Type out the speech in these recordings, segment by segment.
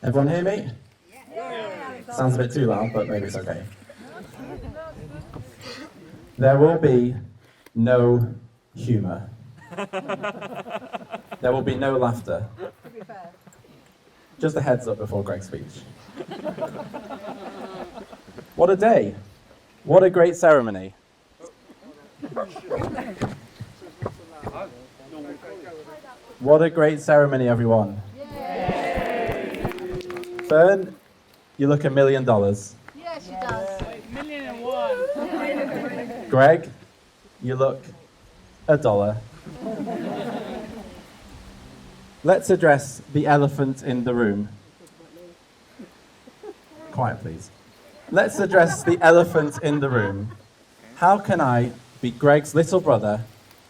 Everyone hear me? Sounds a bit too loud, but maybe it's okay. There will be no humour. There will be no laughter. Just a heads up before Greg's speech. What a day. What a great ceremony. What a great ceremony, everyone. Fern, you look $1 million. Yeah, she does. $1,000,001. Greg, you look $1. Let's address the elephant in the room. Quiet, please. Let's address the elephant in the room. How can I be Greg's little brother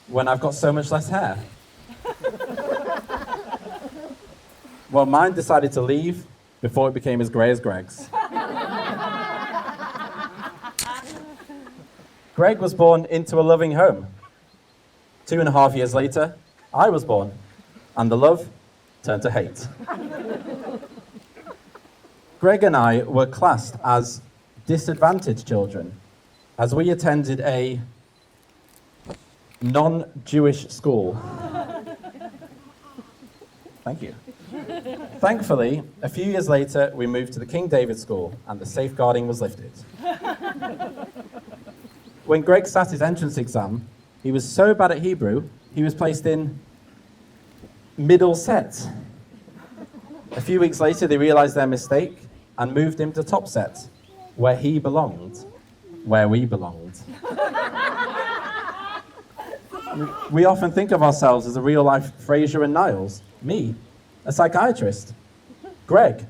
when I've got so much less hair? Well, mine decided to leave before it became as grey as Greg's. Greg was born into a loving home. 2.5 years later, I was born, and the love turned to hate. Greg and I were classed as disadvantaged children, as we attended a non-Jewish school. Thank you. Thankfully, a few years later, we moved to the King David School, and the safeguarding was lifted. When Greg sat his entrance exam, he was so bad at Hebrew, he was placed in middle set. A few weeks later, they realized their mistake and moved him to top set, where he belonged, where we belonged. We often think of ourselves as a real-life Fraser and Niles. Me, a psychiatrist. Greg,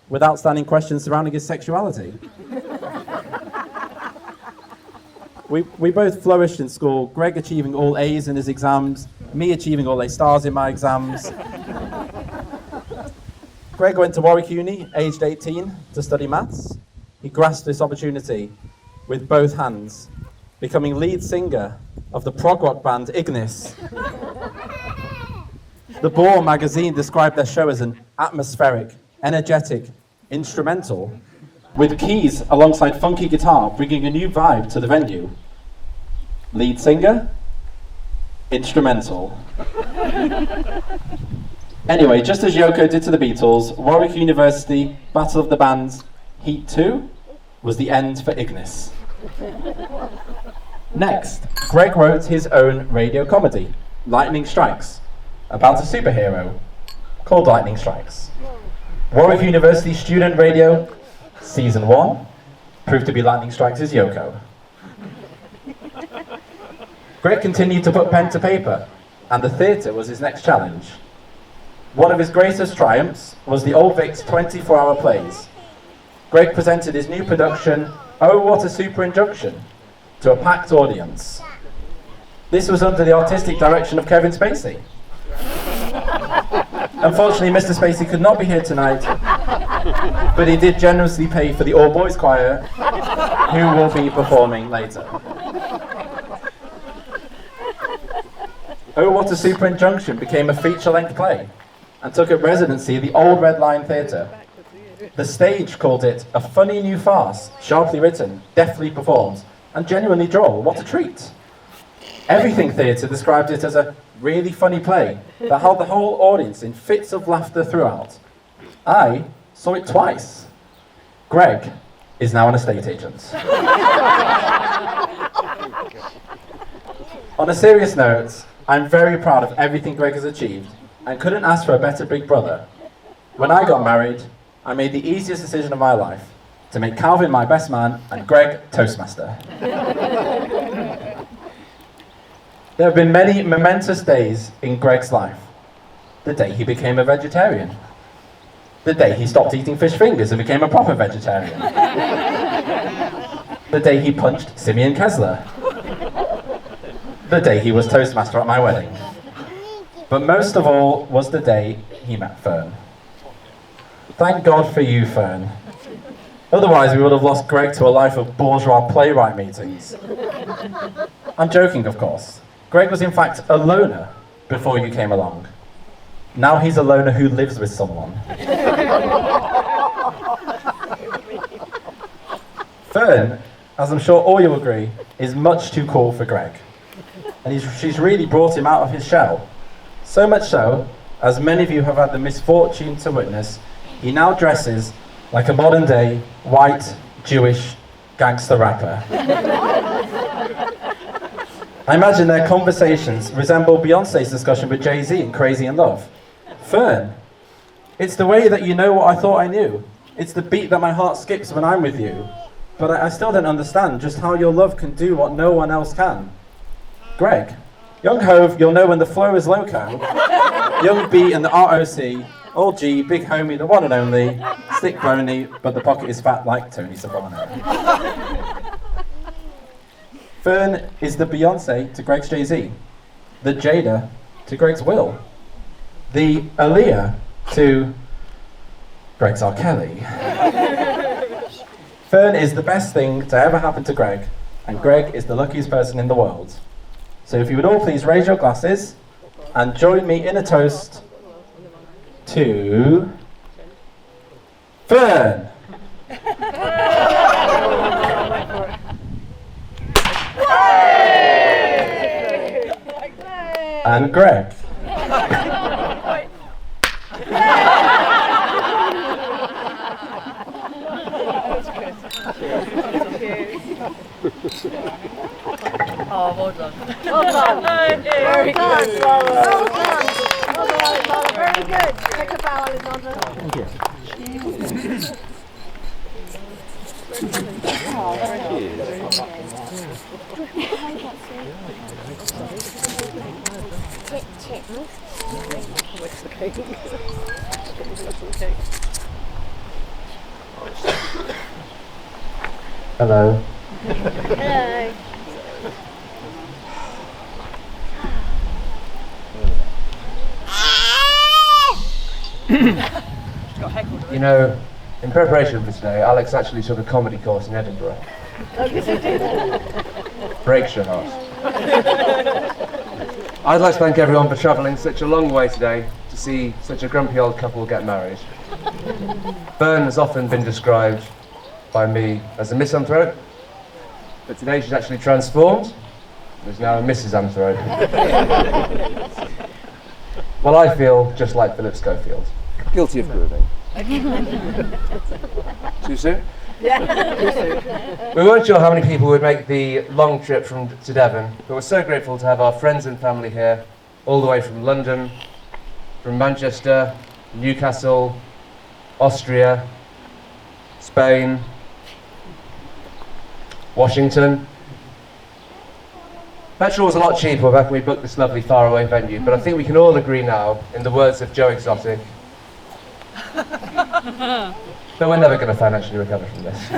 with outstanding questions surrounding his sexuality. We both flourished in school, Greg achieving all A's in his exams, me achieving all A stars in my exams. Greg went to Warwick Uni, aged 18, to study maths. He grasped this opportunity with both hands, becoming lead singer of the prog rock band Ignis. The Bore magazine described their show as an atmospheric, energetic, instrumental, with keys alongside funky guitar, bringing a new vibe to the venue. Lead singer, instrumental. Anyway, just as Yoko did to the Beatles, Warwick University, Battle of the Bands, Heat 2, was the end for Ignis. Next, Greg wrote his own radio comedy, Lightning Strikes, about a superhero called Lightning Strikes. Warwick University Student Radio, Season 1, proved to be Lightning Strikes' Yoko. Greg continued to put pen to paper, and the theatre was his next challenge. One of his greatest triumphs was the Old Vic's 24-hour plays. Greg presented his new production, Oh What a Super Injunction, to a packed audience. This was under the artistic direction of Kevin Spacey. Unfortunately, Mr. Spacey could not be here tonight, but he did generously pay for the all-boys choir, who will be performing later. Oh What a Super Injunction became a feature-length play and took up residency at the Old Red Lion Theatre. The stage called it a funny new farce, sharply written, deftly performed, and genuinely droll. What a treat! Everything Theatre described it as a really funny play that held the whole audience in fits of laughter throughout. I saw it twice. Greg is now an estate agent. On a serious note, I'm very proud of everything Greg has achieved and couldn't ask for a better big brother. When I got married, I made the easiest decision of my life, to make Calvin my best man and Greg Toastmaster. There have been many momentous days in Greg's life. The day he became a vegetarian. The day he stopped eating fish fingers and became a proper vegetarian. The day he punched Simeon Kessler. The day he was Toastmaster at my wedding. But most of all was the day he met Fern. Thank God for you, Fern. Otherwise we would have lost Greg to a life of bourgeois playwright meetings. I'm joking, of course. Greg was in fact a loner before you came along. Now he's a loner who lives with someone. Fern, as I'm sure all you'll agree, is much too cool for Greg. And she's really brought him out of his shell. So much so, as many of you have had the misfortune to witness, he now dresses like a modern-day, white, Jewish gangster rapper. I imagine their conversations resemble Beyonce's discussion with Jay-Z in Crazy in Love. Fern, it's the way that you know what I thought I knew. It's the beat that my heart skips when I'm with you. But I still don't understand just how your love can do what no one else can. Greg, young Hove, you'll know when the flow is loco. Young B and the ROC, old G, big homie, the one and only, stick bony, but the pocket is fat like Tony Soprano. Fern is the Beyonce to Greg's Jay-Z, the Jada to Greg's Will, the Aaliyah to Greg's R. Kelly. Fern is the best thing to ever happen to Greg, and Greg is the luckiest person in the world. So if you would all please raise your glasses and join me in a toast to Fern. And Greg. Oh, well done. Well done. Very good. Well done. Well done, Alexander. Very good. Take a bow, Alexander. Thank you. Hello. Hello. You know, in preparation for today, Alex actually took a comedy course in Edinburgh. Breaks your heart. I'd like to thank everyone for travelling such a long way today to see such a grumpy old couple get married. Fern has often been described by me as a misanthrope, but today she's actually transformed. There's now a Mrs. Anthrope. Well, I feel just like Philip Schofield. Guilty of grooming. Too soon? Yeah. We weren't sure how many people would make the long trip to Devon, but we're so grateful to have our friends and family here, all the way from London, from Manchester, Newcastle, Austria, Spain, Washington. Petrol was a lot cheaper back when we booked this lovely faraway venue, but I think we can all agree now, in the words of Joe Exotic, but we're never going to financially recover from this.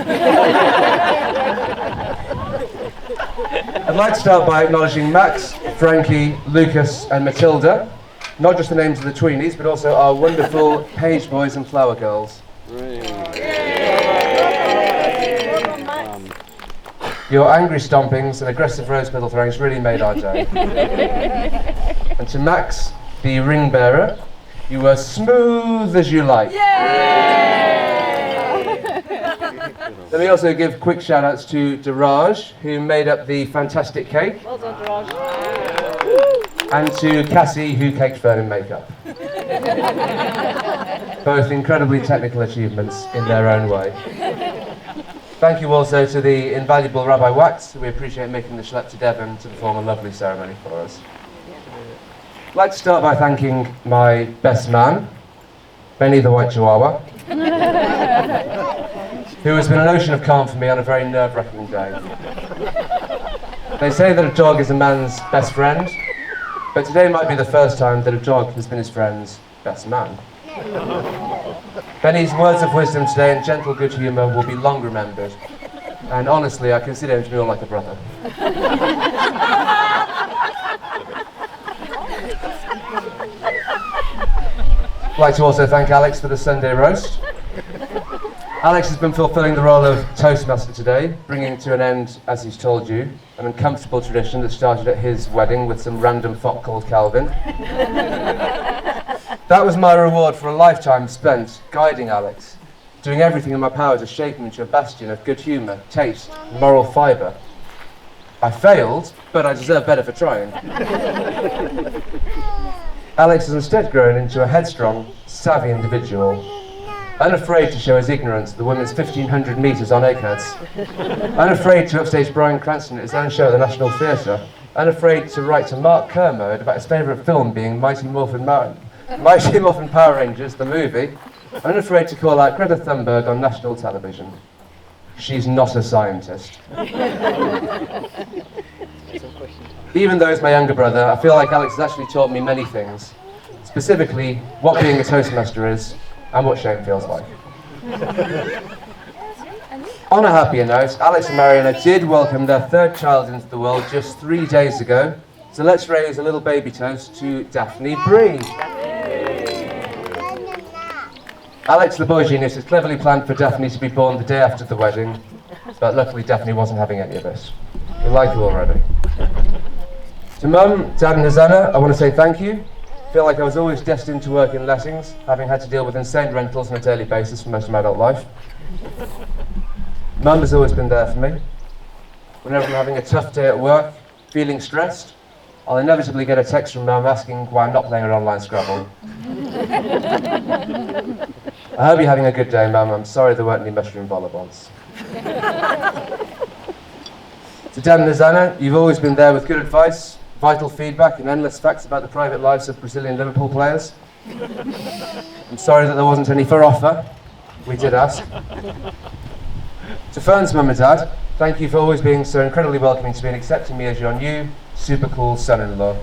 I'd like to start by acknowledging Max, Frankie, Lucas and Matilda, not just the names of the tweenies, but also our wonderful page boys and flower girls. Your angry stompings and aggressive rose petal throwings really made our day. And to Max, the ring bearer, you were smooth as you like. Let me also give quick shout outs to Daraj, who made up the fantastic cake. Well done, Daraj. And to Cassie, who caked Fern in makeup. Both incredibly technical achievements in their own way. Thank you also to the invaluable Rabbi Wax, who we appreciate making the schlep to Devon to perform a lovely ceremony for us. I'd like to start by thanking my best man, Benny the White Chihuahua, who has been an ocean of calm for me on a very nerve-wracking day. They say that a dog is a man's best friend, but today might be the first time that a dog has been his friend's best man. Benny's words of wisdom today and gentle good humour will be long remembered, and honestly I consider him to be more like a brother. I'd like to also thank Alex for the Sunday roast. Alex has been fulfilling the role of Toastmaster today, bringing to an end, as he's told you, an uncomfortable tradition that started at his wedding with some random fop called Calvin. That was my reward for a lifetime spent guiding Alex, doing everything in my power to shape him into a bastion of good humour, taste, and moral fibre. I failed, but I deserve better for trying. Alex has instead grown into a headstrong, savvy individual, unafraid to show his ignorance of the women's 1,500 metres on eggheads, unafraid to upstage Bryan Cranston at his own show at the National Theatre, unafraid to write to Mark Kermode about his favourite film being Mighty Morphin Power Rangers, the movie, unafraid to call out Greta Thunberg on national television. She's not a scientist. Even though he's my younger brother, I feel like Alex has actually taught me many things, specifically what being a Toastmaster is and what shame feels like. On a happier note, Alex and Mariana did welcome their third child into the world just 3 days ago, so let's raise a little baby toast to Daphne Bree. Alex, the boy genius, has cleverly planned for Daphne to be born the day after the wedding, but luckily Daphne wasn't having any of this. We like you already. To Mum, Dad and Hosanna, I want to say thank you. I feel like I was always destined to work in lettings, having had to deal with insane rentals on a daily basis for most of my adult life. Mum has always been there for me. Whenever I'm having a tough day at work, feeling stressed, I'll inevitably get a text from Mum asking why I'm not playing an online Scrabble. I hope you're having a good day, Mum. I'm sorry there weren't any mushroom volleyballs. To Dad and Hosanna, you've always been there with good advice, vital feedback and endless facts about the private lives of Brazilian Liverpool players. I'm sorry that there wasn't any for offer. We did ask. To Fern's Mum and Dad, thank you for always being so incredibly welcoming to me and accepting me as your new, super cool son-in-law.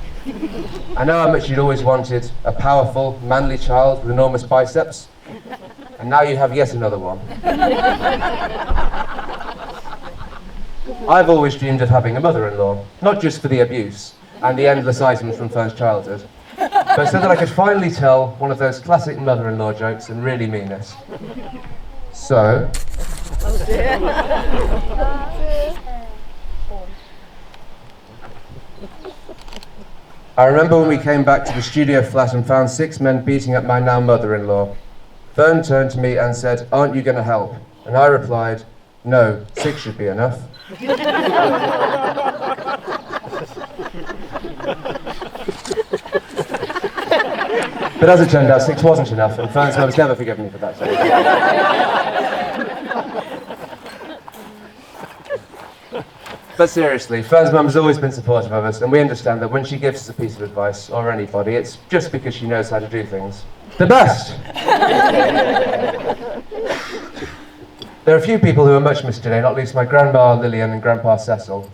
I know how much you'd always wanted a powerful, manly child with enormous biceps, and now you have yet another one. I've always dreamed of having a mother-in-law, not just for the abuse and the endless items from Fern's childhood, but so that I could finally tell one of those classic mother-in-law jokes and really mean it. So... I remember when we came back to the studio flat and found 6 men beating up my now mother-in-law. Fern turned to me and said, "Aren't you going to help?" And I replied, "No, 6 should be enough." But as it turned out, 6 wasn't enough, and Fern's mum's never forgiven me for that. But seriously, Fern's mum has always been supportive of us, and we understand that when she gives us a piece of advice, or anybody, it's just because she knows how to do things the best. There are a few people who are much missed today, not least my grandma Lillian and grandpa Cecil.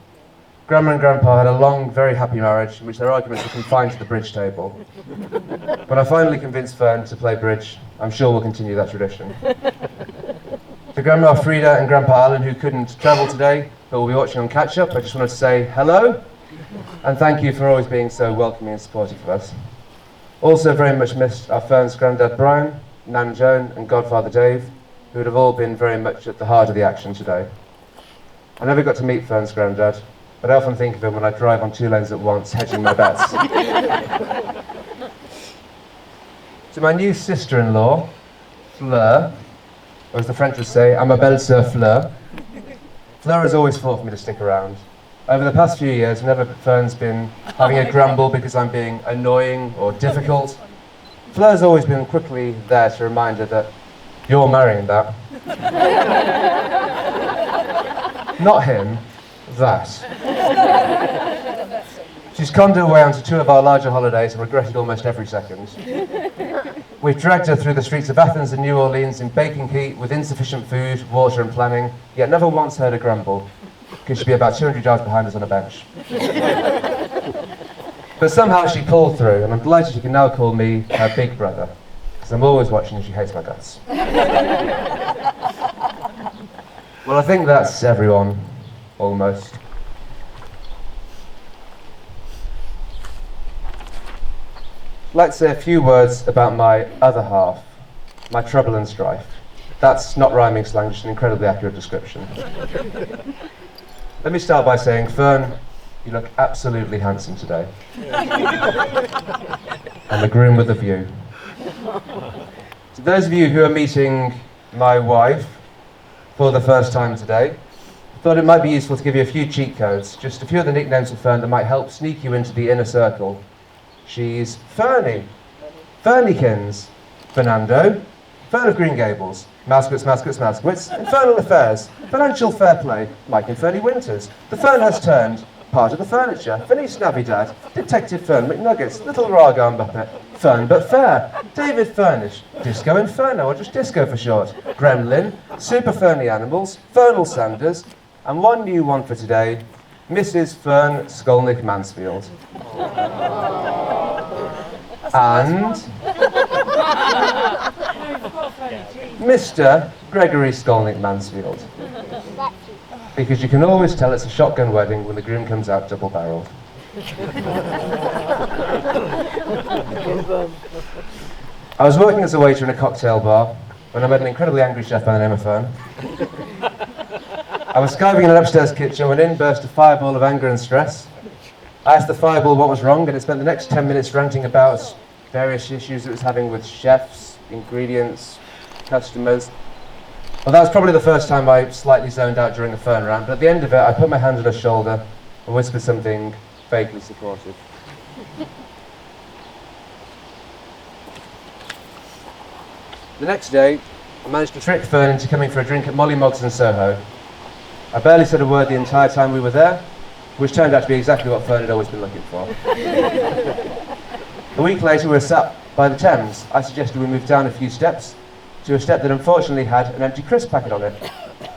Grandma and grandpa had a long, very happy marriage in which their arguments were confined to the bridge table. When I finally convinced Fern to play bridge, I'm sure we'll continue that tradition. To Grandma Frida and Grandpa Alan, who couldn't travel today, but will be watching on catch-up, I just wanted to say hello, and thank you for always being so welcoming and supportive of us. Also very much missed are Fern's Grandad Brian, Nan Joan, and Godfather Dave, who would have all been very much at the heart of the action today. I never got to meet Fern's Grandad, but I often think of him when I drive on 2 lanes at once, hedging my bets. To my new sister-in-law, Fleur, or as the French would say, "I'm a belle sœur Fleur." Fleur has always fought for me to stick around. Over the past few years, whenever Fern's been having a grumble because I'm being annoying or difficult, Fleur's always been quickly there to remind her that you're marrying that. Not him, that. She's conned her way onto 2 of our larger holidays and regretted almost every second. We've dragged her through the streets of Athens and New Orleans in baking heat with insufficient food, water and planning, yet never once heard her grumble, because she'd be about 200 yards behind us on a bench. But somehow she pulled through, and I'm delighted she can now call me her big brother, because I'm always watching and she hates my guts. Well, I think that's everyone, almost. I'd like to say a few words about my other half, my trouble and strife. That's not rhyming slang, just an incredibly accurate description. Let me start by saying, Fern, you look absolutely handsome today. And the groom with the view. To those of you who are meeting my wife for the first time today, I thought it might be useful to give you a few cheat codes, just a few of the nicknames of Fern that might help sneak you into the inner circle. She's Fernie, Ferniekins, Fernando, Fern of Green Gables, Mousekewitz, Infernal Affairs, Financial Fair Play, Mike and Fernie Winters, The Fern Has Turned, Part of the Furniture, Felice Navidad, Detective Fern McNuggets, Little Ragarm Muppet, Fern But Fair, David Furnish, Disco Inferno, or just Disco for short, Gremlin, Super Fernie Animals, Fernal Sanders, and one new one for today, Mrs. Fern Skolnick Mansfield. And Mr. Gregory Skolnick Mansfield. Because you can always tell it's a shotgun wedding when the groom comes out double-barreled. I was working as a waiter in a cocktail bar when I met an incredibly angry chef by the name of Fern. I was skiving in an upstairs kitchen when in burst a fireball of anger and stress. I asked the fireball what was wrong, and it spent the next 10 minutes ranting about various issues it was having with chefs, ingredients, customers. Well, that was probably the first time I slightly zoned out during the Fern rant, but at the end of it, I put my hand on her shoulder and whispered something vaguely supportive. The next day, I managed to trick Fern into coming for a drink at Molly Moggs in Soho. I barely said a word the entire time we were there, which turned out to be exactly what Fern had always been looking for. A week later, we were sat by the Thames. I suggested we move down a few steps to a step that unfortunately had an empty crisp packet on it,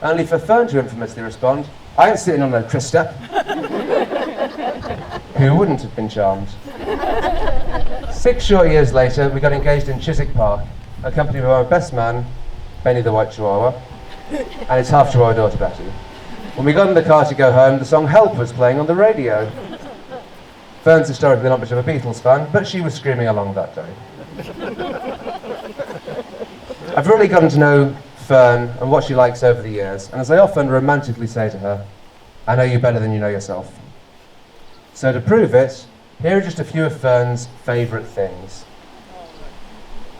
only for Fern to infamously respond, "I ain't sitting on a crisp step." Who wouldn't have been charmed? 6 short years later, we got engaged in Chiswick Park, accompanied by my best man, Benny the White Chihuahua, and his half Chihuahua daughter Betty. When we got in the car to go home, the song Help was playing on the radio. Fern's historically not much of a Beatles fan, but she was screaming along that day. I've really gotten to know Fern and what she likes over the years, and as I often romantically say to her, I know you better than you know yourself. So to prove it, here are just a few of Fern's favourite things.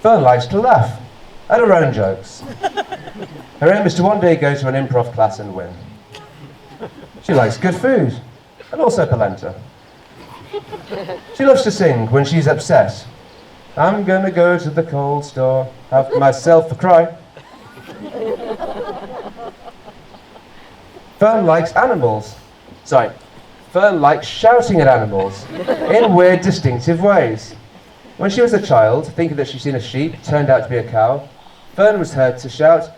Fern likes to laugh at her own jokes. Her aim is to one day go to an improv class and win. She likes good food, and also polenta. She loves to sing when she's upset. I'm gonna go to the cold store, have myself a cry. Fern likes animals. Sorry, Fern likes shouting at animals in weird, distinctive ways. When she was a child, thinking that she'd seen a sheep, turned out to be a cow, Fern was heard to shout,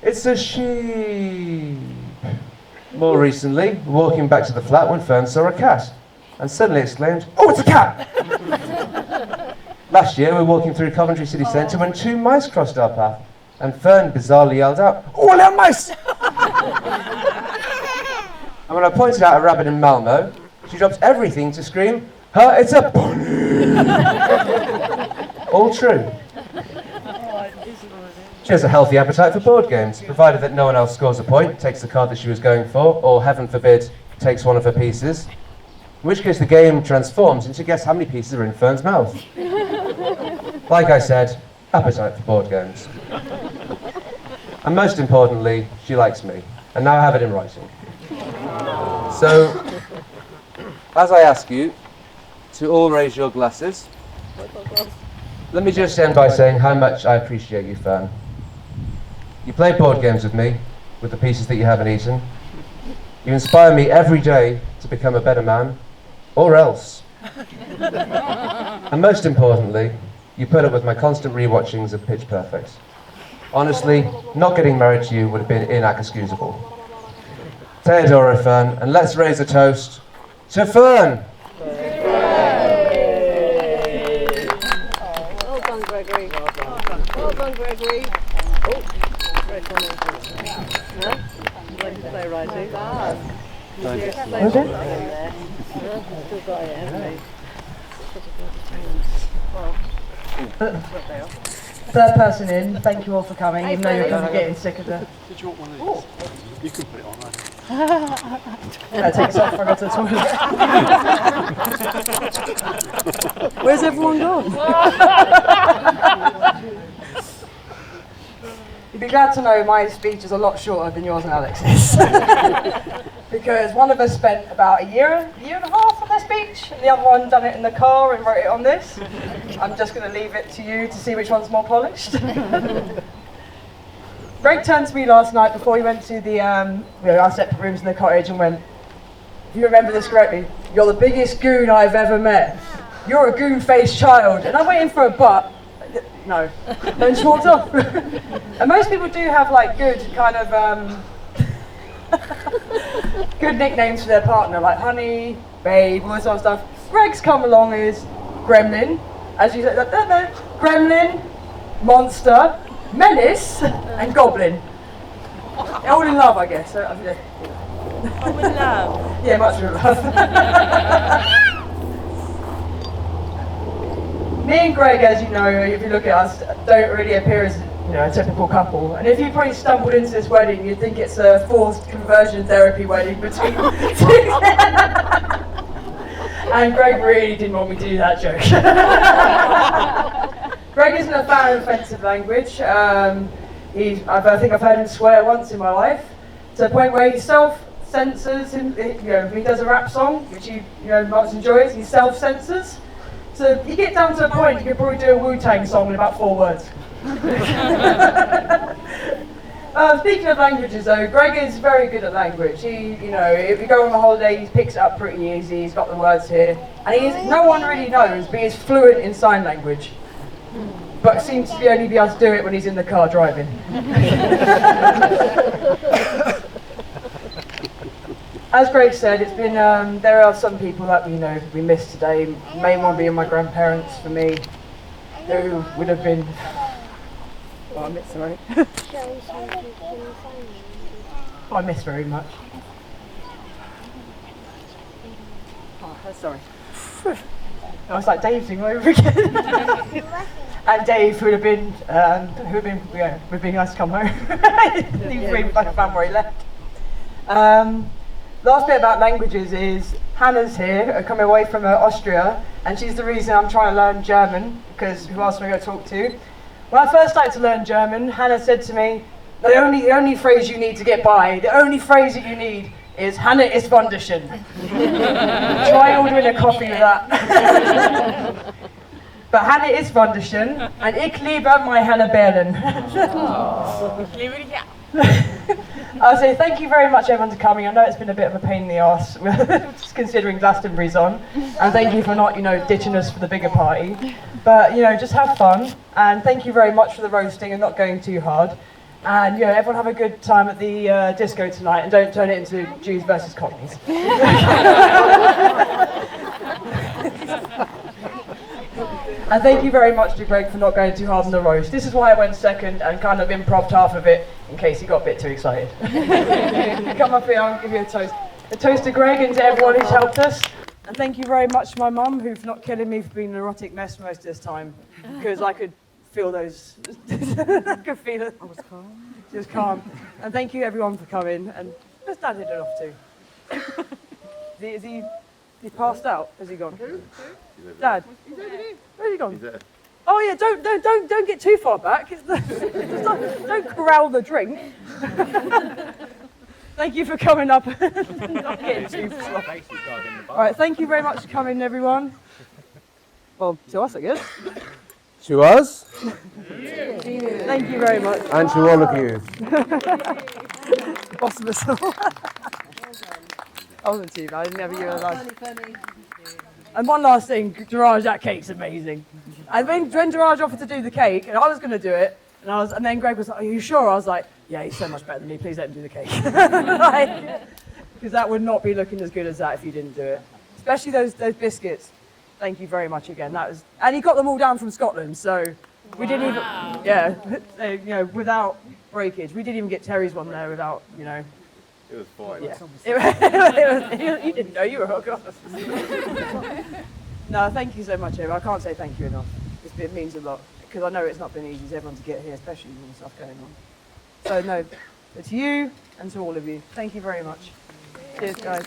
"It's a sheep!" More recently, walking back to the flat when Fern saw a cat, and suddenly exclaimed, "Oh, it's a cat!" Last year, we were walking through Coventry City Centre when 2 mice crossed our path, and Fern bizarrely yelled out, "Oh, a little mice!" And when I pointed out a rabbit in Malmo, she dropped everything to scream, "It's a bunny!" All true. She has a healthy appetite for board games, provided that no one else scores a point, takes the card that she was going for, or, heaven forbid, takes one of her pieces. In which case the game transforms into guess how many pieces are in Fern's mouth. Like I said, appetite for board games. And most importantly, she likes me. And now I have it in writing. So, as I ask you to all raise your glasses, let me just end by saying how much I appreciate you, Fern. You play board games with me, with the pieces that you haven't eaten. You inspire me every day to become a better man, or else. And most importantly, you put up with my constant rewatchings of Pitch Perfect. Honestly, not getting married to you would have been inexcusable. Theodora, Fern, and let's raise a toast to Fern! Well done, Gregory. Well done, Gregory. Oh, very funny. No? You'd like to play rising? Okay. Still got it, haven't they? Third person in, thank you all for coming, even though you're kind of getting sick of the... Did you want one of these? You could put it on, right? Take us off for a go to the toilet. Where's everyone gone? You'd be glad to know my speech is a lot shorter than yours and Alex's. Because one of us spent about a year and a half on their speech, and the other one done it in the car and wrote it on this. I'm just going to leave it to you to see which one's more polished. Greg turned to me last night before he went to the our separate rooms in the cottage and went, if you remember this correctly, "You're the biggest goon I've ever met. You're a goon-faced child." And I'm waiting for a but. No. Then she walked off. And most people do have like good kind of good nicknames for their partner, like honey, babe, all this sort of stuff. Greg's come along as Gremlin, as you said, Gremlin, Monster, Menace, and Goblin. All in love, I guess. Oh, with love. Yeah, much with love. Me and Greg, as you know, if you look at us, don't really appear as a typical couple. And if you probably stumbled into this wedding, you'd think it's a forced conversion therapy wedding between two. And Greg really didn't want me to do that joke. Greg isn't a fan of offensive language. I think I've heard him swear once in my life, to the point where he self-censors him. When he does a rap song, which he much enjoys, he self-censors. So you get down to a point, you could probably do a Wu-Tang song in about 4 words. Speaking of languages though, Greg is very good at language. If you go on a holiday, he picks it up pretty easy, he's got the words here. And no one really knows, but he's fluent in sign language. But seems to only be able to do it when he's in the car driving. As Greg said, it's been. There are some people that we missed today. Main one being my grandparents for me, who would have been. Well, I miss sorry. I miss very much. Oh, sorry. I was like Dave singing over again. And Dave would have been nice to come home. He was really like a fan where he left. Last bit about languages is Hannah's here, coming away from Austria, and she's the reason I'm trying to learn German, because who else am I going to talk to? When I first started to learn German, Hannah said to me, the only phrase you need to get by, the only phrase that you need is Hannah ist wunderschön. Try ordering a coffee with that. But Hannah ist wunderschön, and ich liebe my Hannah Berlin. I'll say thank you very much everyone for coming. I know it's been a bit of a pain in the arse, just considering Glastonbury's on. And thank you for not, ditching us for the bigger party. But, just have fun. And thank you very much for the roasting and not going too hard. And, everyone have a good time at the disco tonight, and don't turn it into Jews versus Cockneys. And thank you very much to Greg for not going too hard on the roast. This is why I went second and kind of improv'd half of it in case he got a bit too excited. Come up here, I'll give you a toast. A toast to Greg and to everyone who's helped us. And thank you very much to my mum, who's not killing me for being an erotic mess most of this time, because I could feel those. I could feel it. I was calm. She was calm. And thank you everyone for coming. And where's Dad headed off to? Is he passed out? Has he gone? Dad? Where's he gone? He's there. Oh yeah, don't get too far back. Don't corral the drink. Thank you for coming up. Not getting too far. All right, thank you very much for coming, everyone. Well, to us, I guess. To us, Thank you very much. and to all of you. Boss of us all. I wasn't too bad. I didn't have you alive. And one last thing, Diraj, that cake's amazing. And when Diraj offered to do the cake, and I was going to do it, and then Greg was like, "Are you sure?" I was like, "Yeah, he's so much better than me. Please let him do the cake." Because that would not be looking as good as that if you didn't do it. Especially those biscuits. Thank you very much again. And he got them all down from Scotland, so we didn't even, without breakage. We didn't even get Terry's one there without, It was fine. Yeah. You didn't know you were hooked up. No, thank you so much, Eva. I can't say thank you enough. It means a lot, because I know it's not been easy for everyone to get here, especially with all the stuff going on. So no, but to you and to all of you. Thank you very much. Cheers, guys.